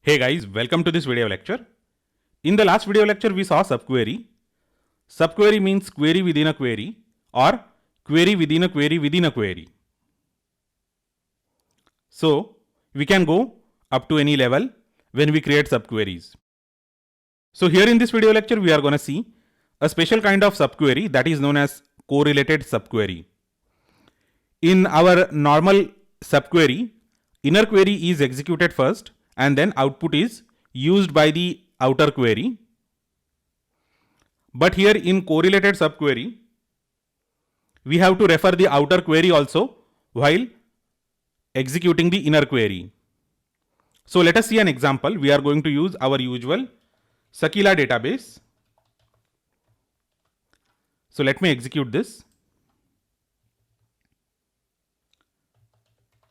Hey guys, welcome to this video lecture. In the last video lecture, we saw subquery. Subquery means query within a query or query within a query within a query. So, we can go up to any level when we create subqueries. So here in this video lecture, we are going to see a special kind of subquery that is known as correlated subquery. In our normal subquery, inner query is executed first and then output is used by the outer query. But here in correlated subquery, we have to refer the outer query also while executing the inner query. So let us see an example. We are going to use our usual Sakila database. So let me execute this.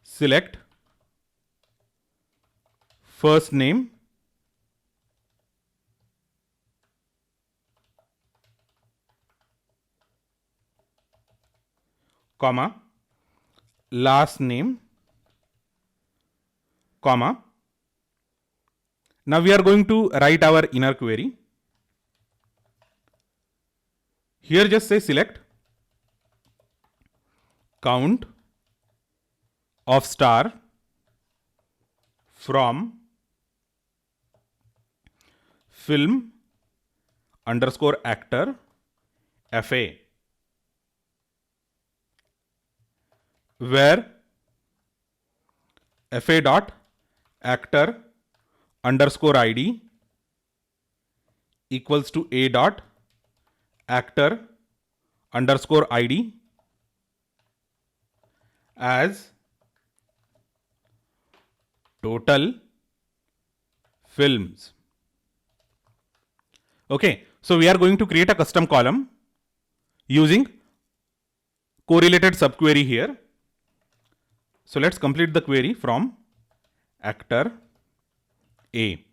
Select first name, comma, last name, comma. Now we are going to write our inner query. Here just say select count of star from film underscore actor FA, where FA dot actor underscore ID equals to A dot actor underscore ID as total films. Okay, so we are going to create a custom column using correlated subquery here. So let's complete the query from actor A.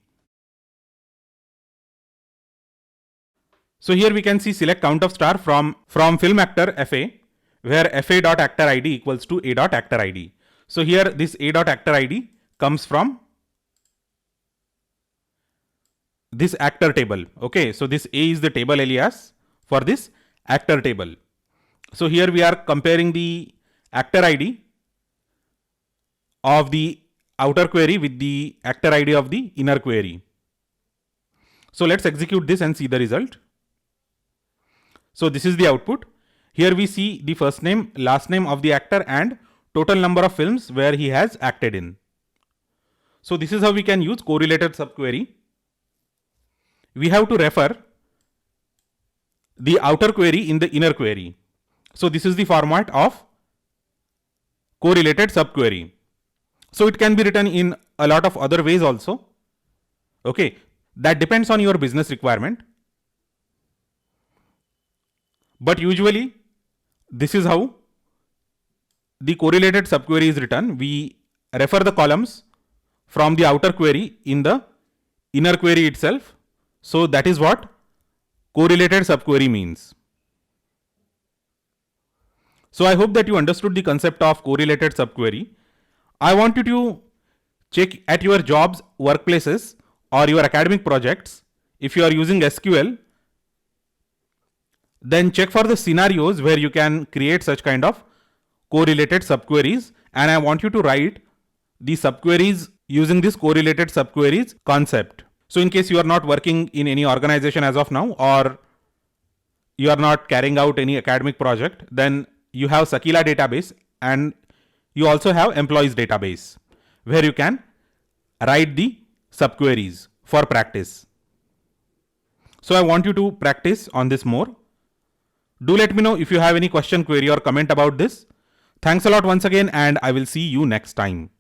So here we can see select count of star from film actor FA, where FA dot actor ID equals to A dot actor ID. So here this A dot actor ID comes from this actor table. Okay, so this A is the table alias for this actor table. So here we are comparing the actor ID of the outer query with the actor ID of the inner query. So let's execute this and see the result. So this is the output. Here we see the first name, last name of the actor and total number of films where he has acted in. So this is how we can use correlated subquery. We have to refer the outer query in the inner query. So this is the format of correlated subquery. So it can be written in a lot of other ways also. Okay, that depends on your business requirement. But usually this is how the correlated subquery is written. We refer the columns from the outer query in the inner query itself. So that is what correlated subquery means. So I hope that you understood the concept of correlated subquery. I want you to check at your jobs, workplaces or your academic projects. If you are using SQL, then check for the scenarios where you can create such kind of correlated subqueries, and I want you to write the subqueries using this correlated subqueries concept. So in case you are not working in any organization as of now, or you are not carrying out any academic project, then you have Sakila database and you also have employees database where you can write the subqueries for practice. So I want you to practice on this more. Do let me know if you have any question, query or comment about this. Thanks a lot once again, and I will see you next time.